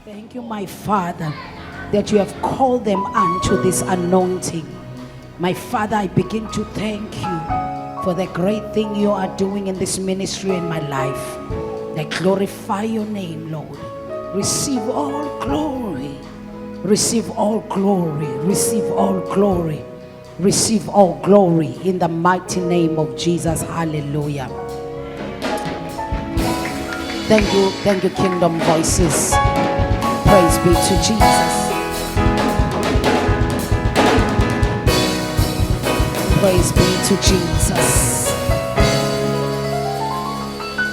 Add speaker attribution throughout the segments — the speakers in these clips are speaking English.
Speaker 1: Thank you, my Father, that you have called them unto this anointing. My Father, I begin to thank you for the great thing you are doing in this ministry in my life. I glorify your name, Lord. Receive all glory. Receive all glory. Receive all glory. Receive all glory in the mighty name of Jesus. Hallelujah. Thank you, Kingdom Voices. Praise be to Jesus. Praise be to Jesus.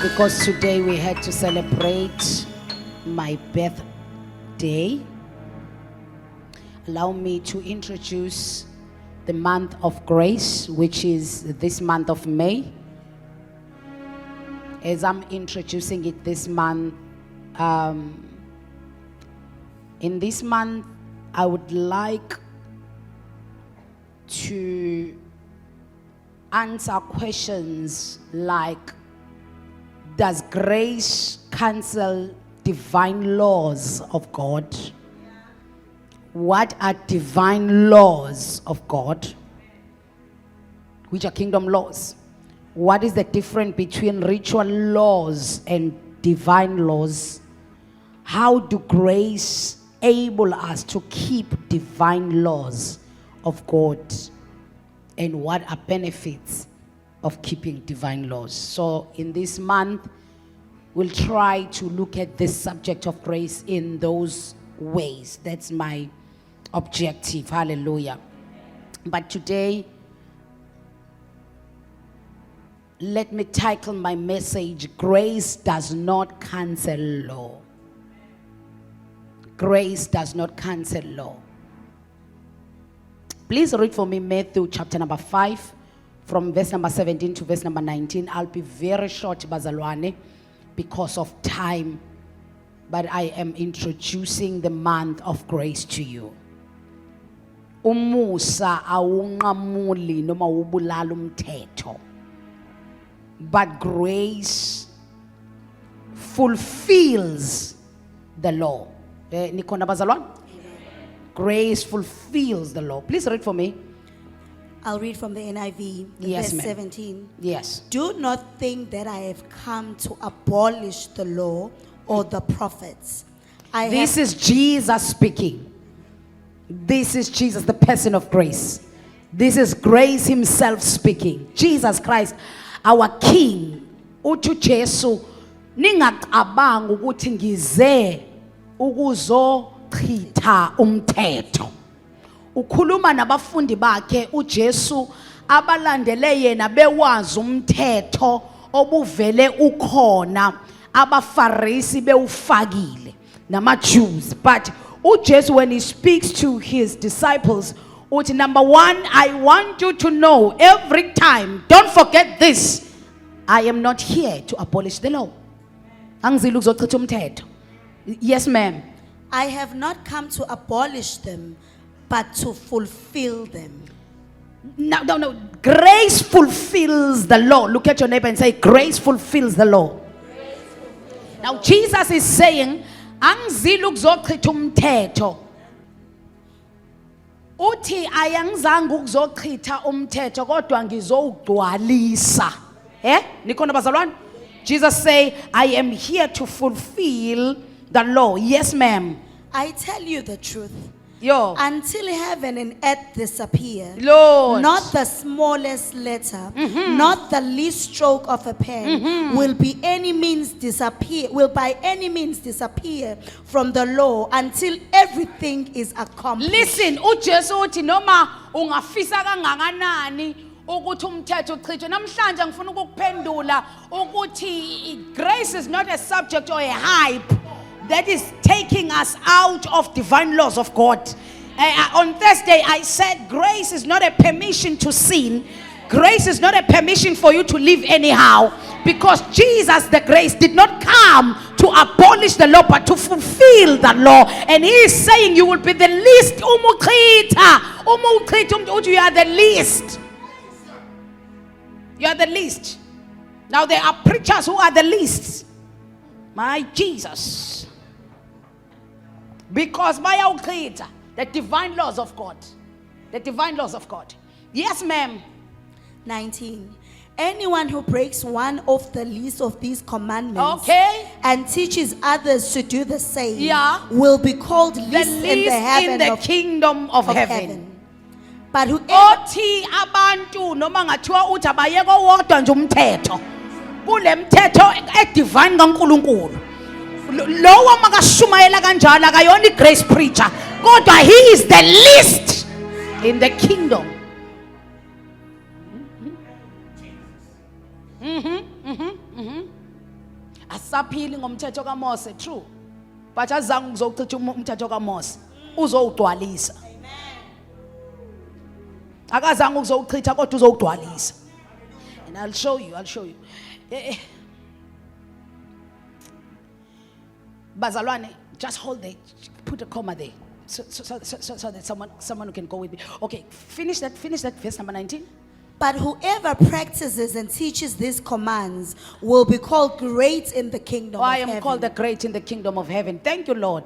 Speaker 1: Because today we had to celebrate my birthday, allow me to introduce the month of grace, which is this month of May. As I'm introducing it this month, in this month, I would like to answer questions like, does grace cancel divine laws of God? What are divine laws of God? Which are kingdom laws? What is the difference between ritual laws and divine laws? How do grace enable us to keep divine laws of God? And what are benefits of keeping divine laws? So in this month, we'll try to look at this subject of grace in those ways. That's my objective. Hallelujah. But today, let me title my message, Grace Does Not Cancel Law. Grace does not cancel law. Please read for me Matthew chapter number 5 from verse number 17 to verse number 19. I'll be very short, bazalwane, because of time, but I am introducing the month of grace to you. Umusa awunqamuli noma ubulala umthetho, but grace fulfills the law. Nikhona bazalwane? Grace fulfills the law. Please read for me.
Speaker 2: I'll read from the NIV,
Speaker 1: Yes,
Speaker 2: verse
Speaker 1: ma'am.
Speaker 2: 17.
Speaker 1: Yes.
Speaker 2: Do not think that I have come to abolish the law or the prophets.
Speaker 1: This is Jesus speaking. This is Jesus, the person of grace. This is grace himself speaking. Jesus Christ, our King. Uthi Jesu, ningacabanga ukuthi ngize ukuzochitha umthetho. Ukhuluma nabafundi bakhe uJesu abalandele yena bewazi umthetho obuvele ukhona abafarisi bewufakile nama-Jews. But uJesu, when he speaks to his disciples, uthi, number one, I want you to know every time, don't forget this, I am not here to abolish the law. Angizile ukuzochitha umthetho. Yes, ma'am.
Speaker 2: I have not come to abolish them, but to fulfill them.
Speaker 1: No. Grace fulfills the law. Look at your neighbor and say, grace fulfills the law. Now, Jesus is saying, angizile ukuzochitha umthetho. Uthi ayangizange ukuzochitha umthetho kodwa ngizowugcwalisa. Nikhona bazalwane? Jesus say, I am here to fulfill the law. Yes, ma'am.
Speaker 2: I tell you the truth.
Speaker 1: Yo.
Speaker 2: Until heaven and earth disappear,
Speaker 1: Lord.
Speaker 2: not the smallest letter, not the least stroke of a pen will by any means disappear from the law until everything is accomplished.
Speaker 1: Listen, uJesu uthi noma ungafisa kangakanani ukuthi umthetho uchithwe. Namhlanje ngifuna ukukuphendula ukuthi grace is not a subject or a hype that is taking us out of divine laws of God. On Thursday, I said grace is not a permission to sin. Grace is not a permission for you to live anyhow. Because Jesus, the grace, did not come to abolish the law, but to fulfill the law. And he is saying you will be the least. You are the least. You are the least. Now there are preachers who are the least. My Jesus. Because bayawuchitha the divine laws of God. The divine laws of God. Yes, ma'am.
Speaker 2: 19. Anyone who breaks one of the least of these commandments
Speaker 1: Okay.
Speaker 2: and teaches others to do the same
Speaker 1: Yeah.
Speaker 2: will be called
Speaker 1: The
Speaker 2: least in
Speaker 1: least
Speaker 2: the heaven
Speaker 1: in the
Speaker 2: of,
Speaker 1: kingdom of
Speaker 2: of
Speaker 1: heaven.
Speaker 2: heaven. But whoever
Speaker 1: Othi abantu noma ngathiwa uthi abayeke owodwa nje umthetho. Kule mthetho edivine kaNkulunkulu. Lowo makashumayela kanjalo akayona igrace preacher. Kodwa he is the least in the kingdom. Asaphili ngomthetho kaMose, true. But azange uzochitha umthetho kaMose. Uzowugcwalisa. Akazange ukuzowuchitha kodwa uzowugcwalisa. And I'll show you. Bazalwane, just hold there. Put a comma there. So that someone who can go with me. Okay, finish that verse number 19.
Speaker 2: But whoever practices and teaches these commands will be called great in the kingdom
Speaker 1: I
Speaker 2: of
Speaker 1: am
Speaker 2: heaven.
Speaker 1: called the great in the kingdom of heaven. Thank you, Lord.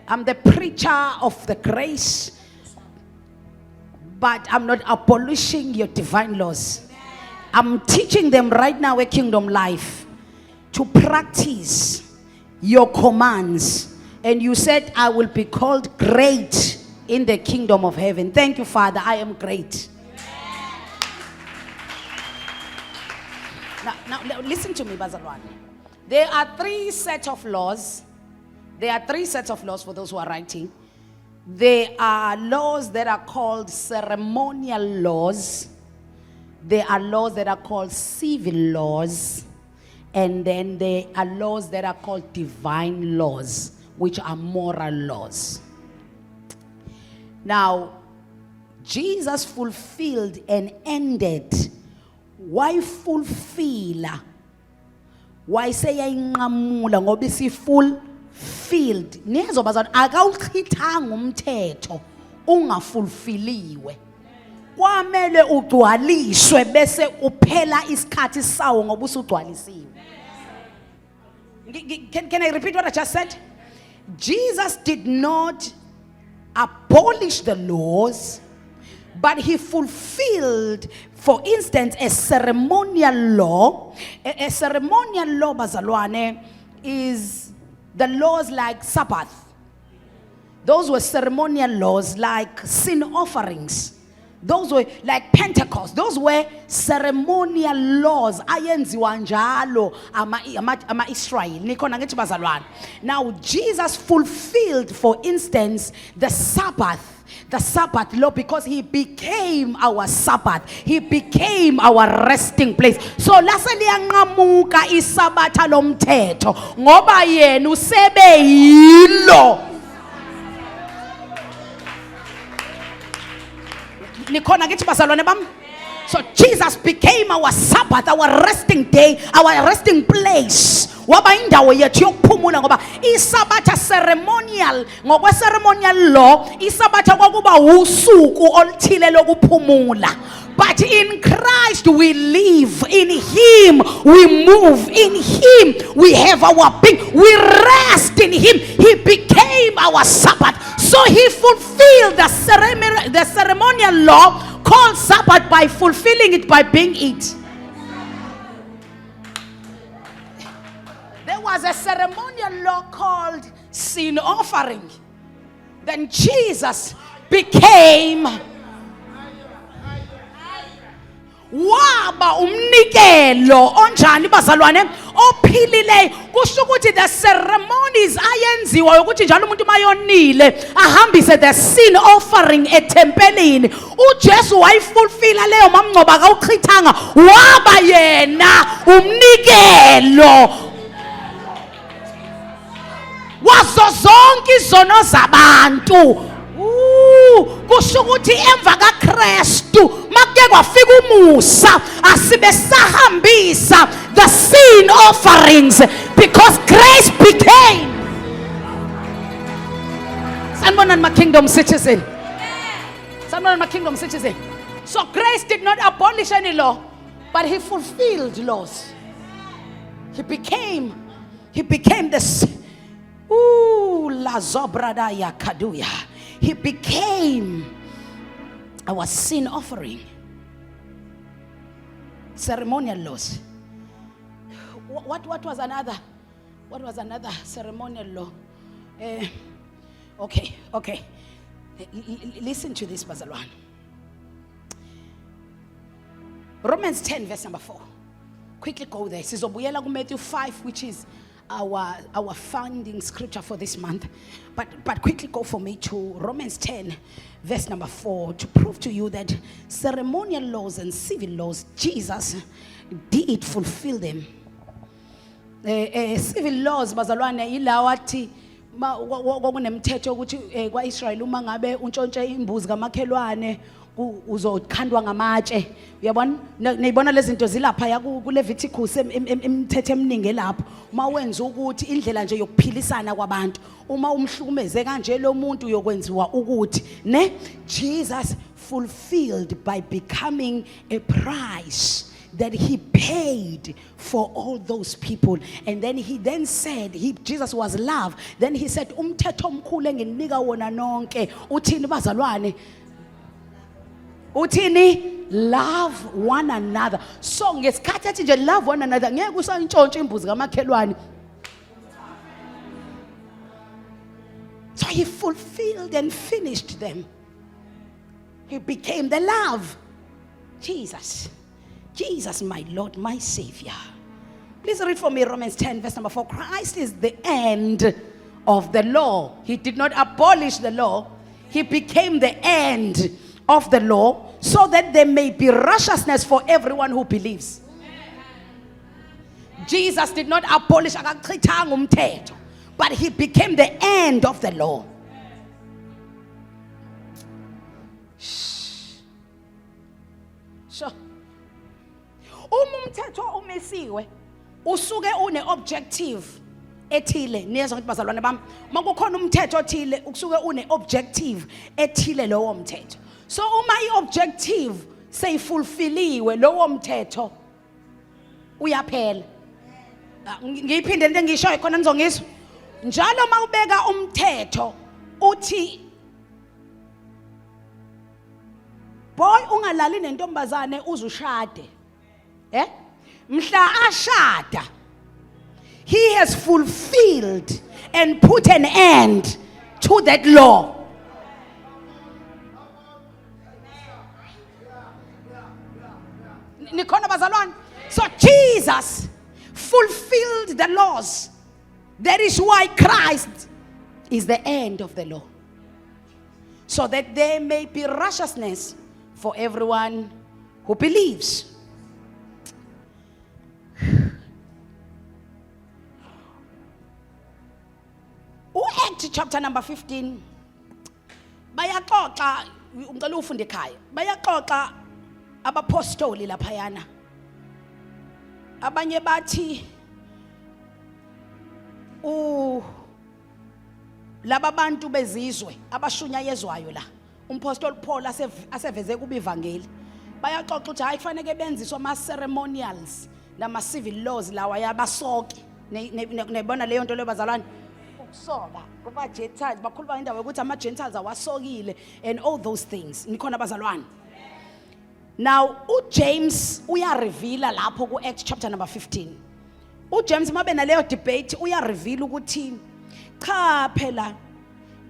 Speaker 1: I'm the preacher of the grace, but I'm not abolishing your divine laws. I'm teaching them right now a kingdom life to practice your commands. And you said, I will be called great in the kingdom of heaven. Thank you, Father. I am great. Now, listen to me, Bazalwane. There are 3 sets of laws. There are 3 sets of laws for those who are writing. There are laws that are called ceremonial laws. There are laws that are called civil laws. And then there are laws that are called divine laws, which are moral laws. Now, Jesus fulfilled and ended. Why fulfill? Why say ayinqamula ngoba isi fulfilled? Nezo bazana akawuchithanga umthetho ungafulfilliwe. Kwamele ugcwaliswe bese uphela isikhathi sawo ngoba usugcwalisiwe. Can I repeat what I just said? Jesus did not abolish the laws, but he fulfilled, for instance, a ceremonial law. A ceremonial law, bazalwane, is the laws like Sabbath. Those were ceremonial laws like sin offerings. Those were like Pentecost. Those were ceremonial laws. Ayenziwa njalo ama Israel. Nikhona ngithi bazalwane. Now Jesus fulfilled, for instance, the Sabbath law, because he became our Sabbath. He became our resting place. So lase liyanqamuka isabatha lomthetho ngoba yena usebe yilo. Nikhona ngithi bazalwane bami. So Jesus became our Sabbath, our resting day, our resting place. Waba indawo yethu yokuphumula ngoba isabatha ceremonial, ngokwe ceremonial law, isabatha kwakuba usuku oluthile lokuphumula. But in Christ we live, in him we move, in him we have our being, we rest in him. He became our Sabbath. So he fulfilled the ceremonial law called Sabbath by fulfilling it by being it. There was a ceremonial law called sin offering. Then Jesus became waba umnikelo onjani bazalwane ophilileyo. Kusho ukuthi the ceremonies ayenziwa ukuthi njalo umuntu mayonile ahambise the sin offering etempelini, uJesu wayifulfilla leyo mamngcoba akawuchithanga, waba yena umnikelo wazo zonke izono zabantu. Kusho ukuthi emva kaKristu makuke kwafika umusa asibe sahambisa the sin offerings because grace became. Sanibonani my kingdom citizen. Sanibonani my kingdom citizen. So grace did not abolish any law, but he fulfilled laws. He became this. Kula Zobradaya Kaduya. He became our sin offering. Ceremonial laws. What was another? What was another ceremonial law? Okay. Listen to this, Bazalwan. Romans 10 verse number 4. Quickly go there. Sizobuyela ku Matthew 5, which is our founding scripture for this month. But quickly go for me to Romans 10 verse number 4 to prove to you that ceremonial laws and civil laws, Jesus did fulfill them. Civil laws, bazalwane, ilawa athi kwakunemthetho ukuthi kwaIsrael uma ngabe untshontshe imbuzi kamakhelwane uzokhandwa ngamatshe. Uyabona niyibona lezi zinto zilapha ku Leviticus imithetho eminingi lapho. Uma wenza ukuthi indlela nje yokuphilisana kwabantu, uma umhlukumeze kanje lo muntu uyokwenziwa ukuthi ne Jesus fulfilled by becoming a price that he paid for all those people. And then he then said, Jesus was love. Then he said, umthetho omkhulu enginika wona nonke uthini bazalwane? Uthini? Love one another. So ngesikhathi ethi nje love one another, ngeke usantshontshe imbuzi kamakhelwane. So he fulfilled and finished them. He became the love. Jesus, my Lord, my Savior. Please read for me Romans 10 verse number 4. Christ is the end of the law. He did not abolish the law. He became the end of the law so that there may be righteousness for everyone who believes. Jesus did not abolish, but he became the end of the law. Sure. Umthetho umesiwe usuke une objective ethile. Niyezwa ukuthi bazalwane bami, makukhona umthetho othile usuke une objective ethile lowo mthetho. So uma iobjective seyifulfilliwe lowo mthetho uyaphela. Ngiyiphinde into engishoyo khona nizongizwa. Njalo mawubeka umthetho uthi boy ungalali nentombazane uzushade. Mhla ashada, he has fulfilled and put an end to that law. Nikhona bazalwane? So Jesus fulfilled the laws. That is why Christ is the end of the law. So that there may be righteousness for everyone who believes. Acts chapter number 15. Bayaxoxa, ngicela ufunde ekhaya. Bayaxoxa abapostoli laphayana. Abanye bathi laba bantu bezizwe abashunyayezwayo la. Umpostoli Paul aseveze kuba ivangeli. Bayaxoxa ukuthi hayi kufanele benziswe ama ceremonials nama civil laws lawa yabasoki. Nebona leyo nto lebazalwane. Ukusoka kuba Gentiles bakhuluma indaba ukuthi ama Gentiles awasokile and all those things. Nikhona bazalwane. Now uJames uyareveala lapho ku Acts chapter number 15. uJames mabe naleyo debate uyareveala ukuthi cha phela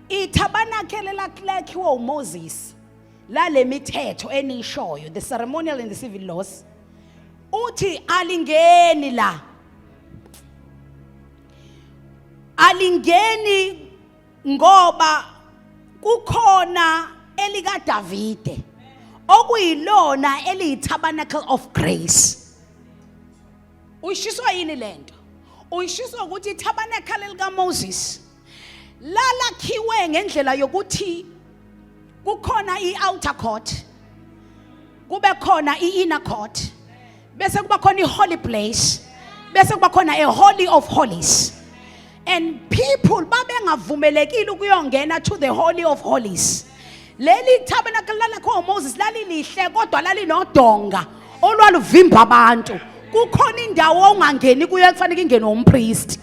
Speaker 1: itabernacle lakhiwa uMoses lale mithetho enishoyo, the ceremonial and the civil laws, uthi alingeni la, alingeni ngoba kukhona elika Davide okuyilona eliyitabernacle of grace. Uyishiswa yini lento? Uyishiswa ukuthi itabernacle lika Moses lalakhiwe ngendlela yokuthi kukhona i-outer court, kube khona i-inner court, bese kuba khona i-holy place, bese kuba khona a holy of holies. And people babengavumelekile ukuyongena to the holy of holies. Leli tabernacle lalakho Moses lalilihle kodwa lalinodonga olwaluvimba abantu. Kukhona indawo ongangeni kuye kufanele ingene umpriest.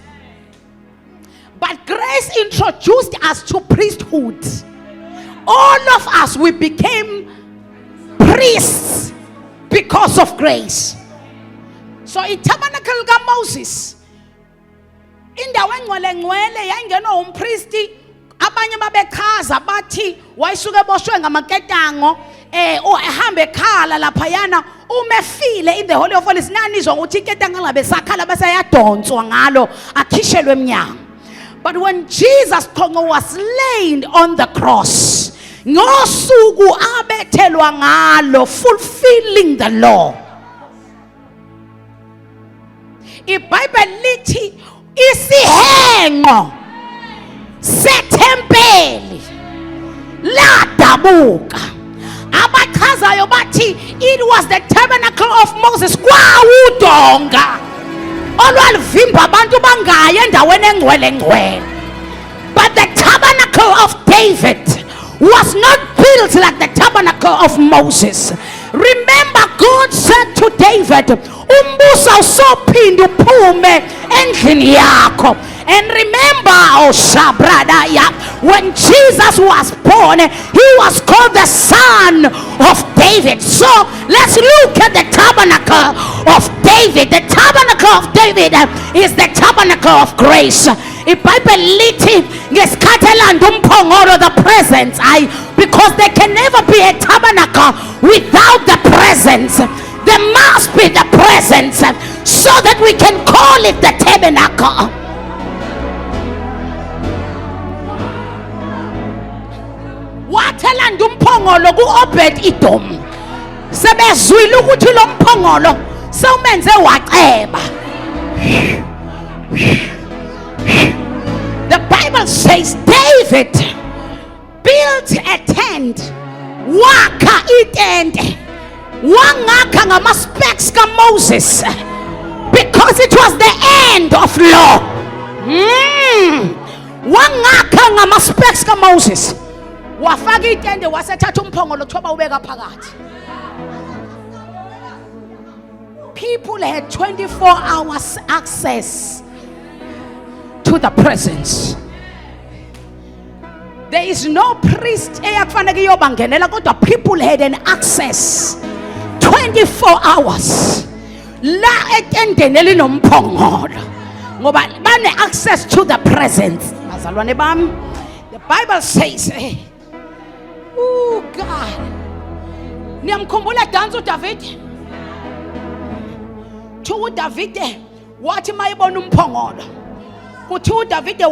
Speaker 1: But grace introduced us to priesthood. All of us, we became priests because of grace. So itabernacle ka Moses, indawo engcwele ngcwele yayingenwa umpristi. Abanye babechaza bathi wayisuke eboshwe ngamaketango ehambe ekhala laphayana umefile in the Holy of Holies nanizwa ukuthi iketango ngabe sakhala bese yadonswa ngalo akhishelwe eminyango. But when Jesus was laid on the cross, ngosuku abethelwa ngalo, fulfilling the law, iBhayibheli lithi isihengo sethempeli ladabuka. Abachazayo bathi it was the tabernacle of Moses, kwawudonga olwalivimba abantu bangaya endaweni engcwele ngcwele. But the tabernacle of David was not built like the tabernacle of Moses. Remember, God said to David, umbuso usophinda uphume endlini yakho. And remember, oh Shabradaya, when Jesus was born, he was called the Son of David. So let's look at the tabernacle of David. The tabernacle of David is the tabernacle of grace. iBhayibheli lithi ngesikhathi elanda umphongolo, the presence, because there can never be a tabernacle without the presence. There must be the presence so that we can call it the tabernacle. Wathelanda umphongolo ku-Obed Edom, sebezwile ukuthi lo mphongolo sewumenze waceba. The Bible says David built a tent, wakha itende, wangakha ngama-specs ka-Moses, because it was the end of law. Wangakha ngama-specs ka-Moses, wafaka itende, wasethatha umphongolo thoba ubeka phakathi. People had 24 hours access to the presence. There is no priest eyakufanele iyobangenela, kodwa people had an access 24 hours la etendeni elinomphongolo ngoba bane access to the presence. Bazalwane bami, the Bible says, oh God, niyamkhumbula dansa uDavid? Kuthiwa uDavide wathi mayibona umphongolo, kuthiwa uDavide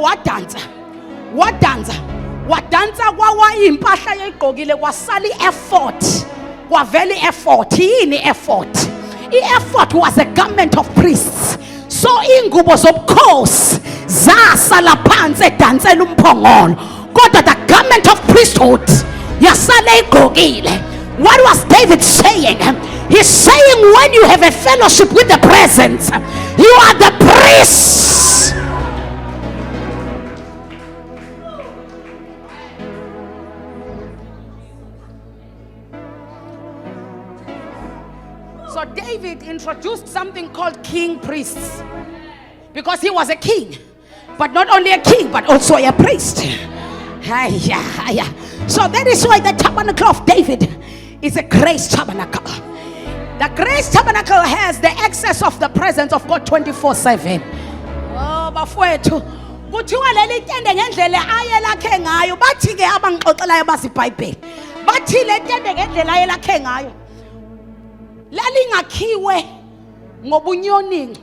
Speaker 1: wadansa kwawayimpahla yayigqokile, kwasala i-effort, kwavela i-effort. Yini i-effort? I-effort was a garment of priests. So ingubo zobukhosi zasala phansi edansela umphongolo, kodwa the garment of priesthood yasala igqokile. What was David saying? He's saying when you have a fellowship with the presence, you are the priests. So David introduced something called king priests, because he was a king, but not only a king but also a priest. So that is why the tabernacle of David is a grace tabernacle. The grace tabernacle has the access of the presence of God 24/7. Oh bafowethu, kuthiwa leli tende ngendlela ayelakhe ngayo, bathi ke abangixoxelayo basiBhayibheli bathi le tende ngendlela ayelakhe ngayo lalingakhiwe ngobunyoningo.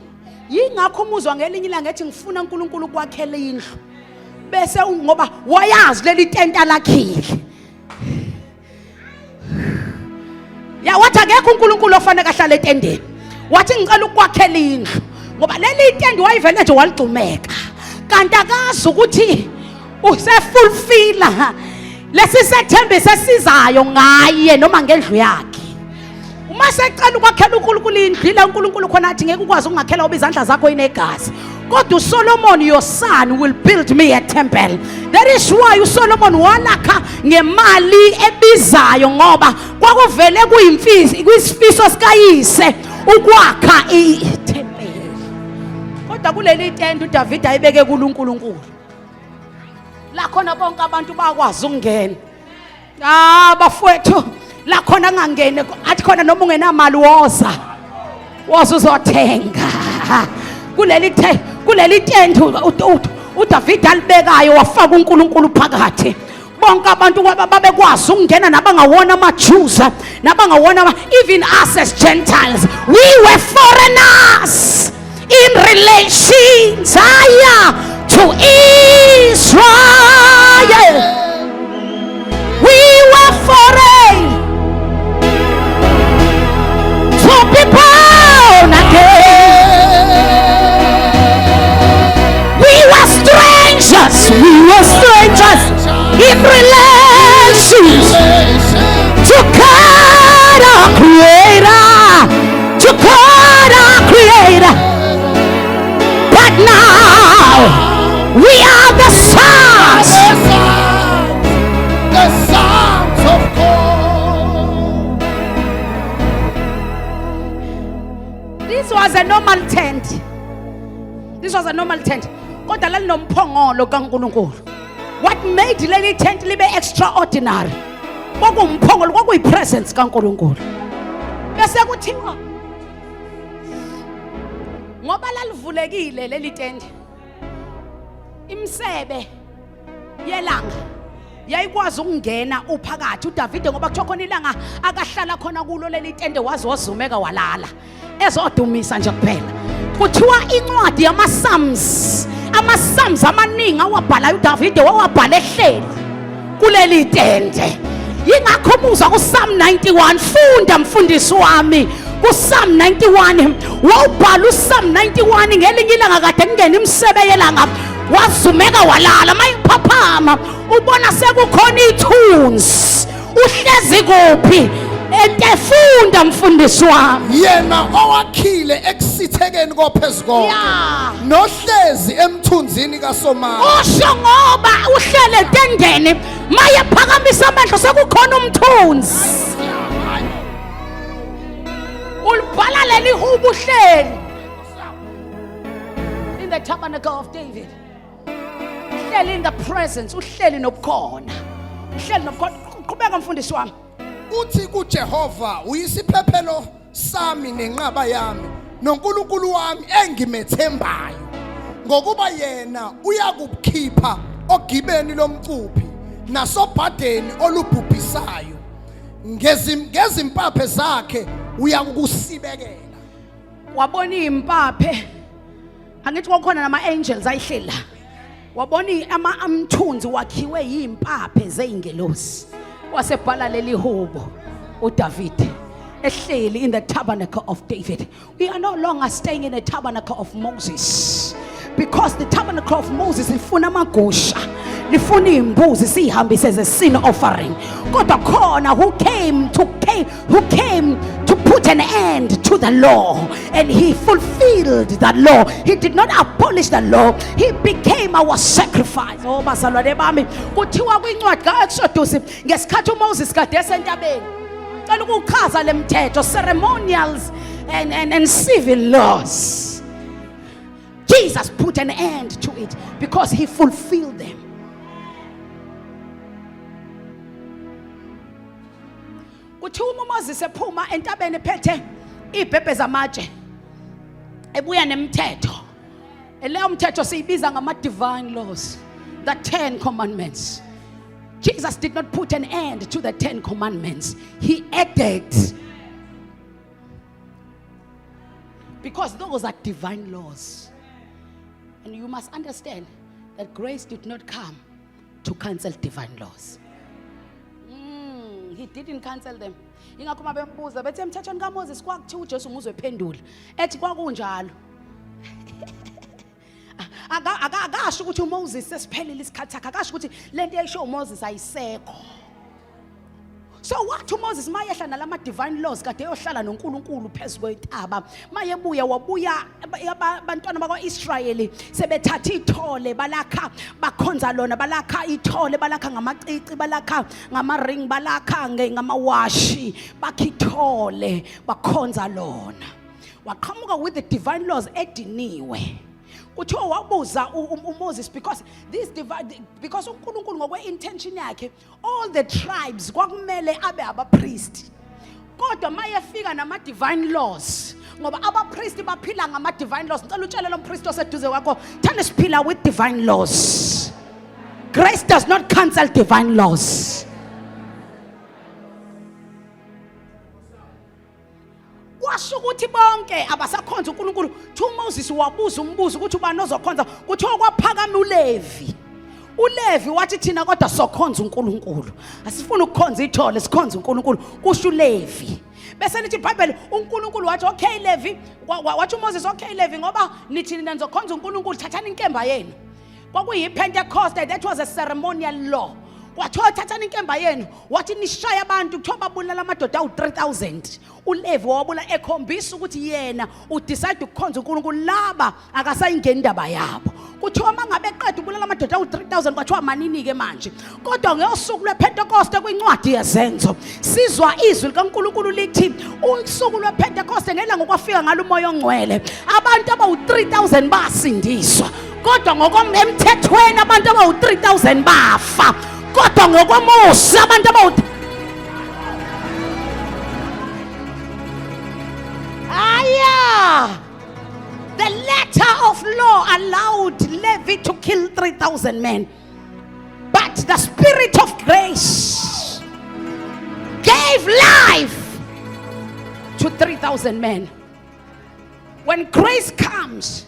Speaker 1: Yingakho umuzwa ngelinye ilanga ethi ngifuna uNkulunkulu ukwakhela indlu, bese ngoba wayazi leli tente alakhile. Ya wathi akekho uNkulunkulu ofanele ahlale etendeni, wathi ngicela ukwakhela indlu ngoba leli tende wayivele nje waligcumeka, kanti akazi ukuthi usefulfilla lesi sethembiso esizayo ngaye noma ngendlu yakhe. Uma secela ukwakhela uNkulunkulu indlu, ile uNkulunkulu khona athi ngeke ukwazi ungakhela oba izandla zakho inegazi, kodwa uSolomon your son will build me a temple. That is why uSolomon walakha ngemali ebizayo, ngoba kwakuvele kuyisifiso sikayise ukwakha itempeli. Kodwa kuleli tende uDavid ayibeke kuNkulunkulu. la khona bonke abantu bakwazi ukungena. Bafowethu la khona angangeni athi khona noma ungenamali woza uzothenga kuleli tent uDavid alibekayo wafaka uNkulunkulu phakathi. Bonke abantu babekwazi ukungena nabangawona amaJews nabangawona even us as Gentiles, we were foreigners in relations to Israel. We were foreign to be born again. We were strangers in relations to God our Creator, but now we are the sons
Speaker 3: of God.
Speaker 1: This was a normal tent. Kodwa lalinomphongolo kaNkulunkulu. What made leli tent libe extraordinary? Kwakumphongolo, kwakuyipresence kaNkulunkulu. Bese kuthiwa ngoba lalivulekile leli tent, imsebe yelanga yayikwazi ukungena uphakathi. uDavide ngoba kuthiwa khona ilanga akahlala khona kulo leli tent wazi wazumeka walala ezodumisa nje kuphela. Kuthiwa incwadi yama-Psalms amaningi awabhalayo uDavide wawabhala ehleli kuleli tente. Yingakho umuzwa kuPsalm 91, funda mfundisi wami kuPsalm 91, wawubhala uPsalm 91 ngelinye ilanga kade kungena imsebe yelanga wazumeka walala. Mayiphaphama ubona sekukhona ithunzi, uhlezi kuphi? Funda mfundisi wami.
Speaker 3: Yena owakhile ekusithekeni koPhezukonke nohlezi emthunzini kaSomandla.
Speaker 1: Usho ngoba uhlele entendeni maye phakamisa amehlo sekukhona umthunzi. Ulibhala leli hubu uhleli in the tabernacle of David. Uhleli in the presence, uhleli nobukhona. Qhubeka mfundisi wami.
Speaker 3: Uthi kuJehova uyisiphephelo sami nenqaba yami noNkulunkulu wami engimethembayo, ngokuba yena uyakukhipha ogibeni lomcuphi nasobhadeni olubhubhisayo, ngezimpaphe zakhe uyakusibekela.
Speaker 1: Wabona impaphe, angithi kwakhona nama angels ayihlela. Wabona amthunzi wakhiwe yimpaphe zeingelosi. Wasebhala leli hubo uDavid ehleli in the tabernacle of David. We are no longer staying in the tabernacle of Moses, because the tabernacle of Moses lifuna amagusha, lifuna imbuzi sihambise as a sin offering. Kodwa khona who came to put an end to the law, and he fulfilled the law. He did not abolish the law, he became our sacrifice. Oh bazalwane bami, kuthiwa kwincwadi kaExodus ngesikhathi uMoses kade esentabeni cela ukuchaza lemthetho, ceremonials and civil laws. Jesus put an end to it because he fulfilled them. Kuthiwa uMoses ephuma entabeni ephethe ibhebhe zamatshe ebuya nemthetho. Leyo mthetho siyibiza ngama divine laws, the 10 commandments. Jesus did not put an end to the 10 commandments. He added, because those are divine laws. And you must understand that grace did not come to cancel divine laws. He didn't cancel them. Ingakho mabembuza bethi emthethweni kaMoses kwakuthiwa uJesu umuzwe ephendula ethi kwakunjalo. Akasho ukuthi uMoses sesiphelile isikhathi sakhe, akasho ukuthi lento eyisho uMoses ayisekho. So what uMoses mayehla nalama divine laws kade eyohlala noNkulunkulu phezulu kwetaba, mayebuya wabuya abantwana bakwaIsrayeli sebethatha ithole balakha bakhonza lona, balakha ithole, balakha ngamacici, balakha ngamaring, balakha ngamawashi, bakhithole bakhonza lona. Waqhamuka with the divine laws ediniwe. Kuthiwa wabuza uMoses because this because uNkulunkulu ngokwe-intention yakhe all the tribes kwakumele abe abapriest. Kodwa mayefika nama-divine laws ngoba abapriest baphila ngama-divine laws. Ngicela utshele lo mpriest oseduze kwakho thanda siphila with divine laws. Grace does not cancel divine laws. Washo ukuthi bonke abasakhonza uNkulunkulu. Thu Moses wabuza umbuzo ukuthi ubani ozokhonza. Kuthiwa kwaphakama uLevi. uLevi wathi thina kodwa sokhonza uNkulunkulu. Asifuni ukukhonza ithole, sikhonza uNkulunkulu. Kusho uLevi. Bese lithi iBhayibheli uNkulunkulu wathi okay Levi, wathi uMoses okay Levi ngoba nithi nina nizokhonza uNkulunkulu thathani inkemba yenu. KwakuyiPentecost, that was a ceremonial law. Wathiwa thathani inkemba yenu wathi nishaya abantu kuthiwa babulala amadoda awu-3,000. uLevi wabula ekhombisa ukuthi yena udecide ukukhonza uNkulunkulu laba akasayingeni indaba yabo. Kuthiwa mangabe eqeda ubulala amadoda awu-3,000 kwathiwa manini-ke manje. Kodwa ngosuku lwePentecost kwincwadi yezenzo sizwa izwi likaNkulunkulu lithi usuku lwePentecost ngela ngokwafika ngalo umoya ongcwele abantu abawu-3,000 basindiswa. Kodwa ngokomthethweni abantu abawu-3,000 bafa. Kodwa ngokomusa abantu the letter of law allowed Levi to kill 3,000 men, but the spirit of grace gave life to 3,000 men. When grace comes,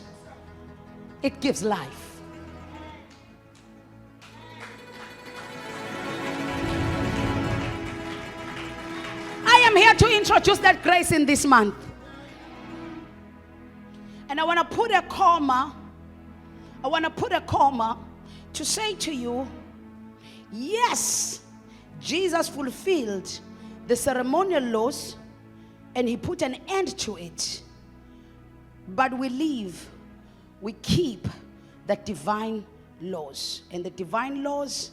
Speaker 1: it gives life. I am here to introduce that grace in this month. And I want to put a comma. I want to put a comma to say to you, yes, Jesus fulfilled the ceremonial laws and he put an end to it. But we keep the divine laws. And the divine laws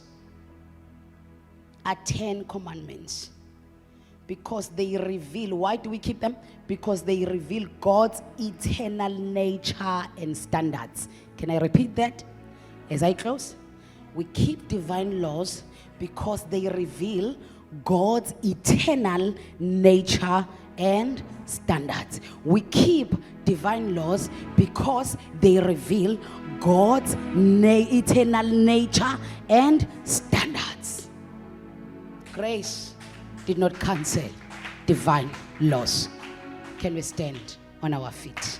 Speaker 1: are 10 commandments. Because they reveal, why do we keep them? Because they reveal God's eternal nature and standards. Can I repeat that as I close? We keep divine laws because they reveal God's eternal nature and standards. We keep divine laws because they reveal God's eternal nature and standards. Grace did not cancel divine laws. Can we stand on our feet?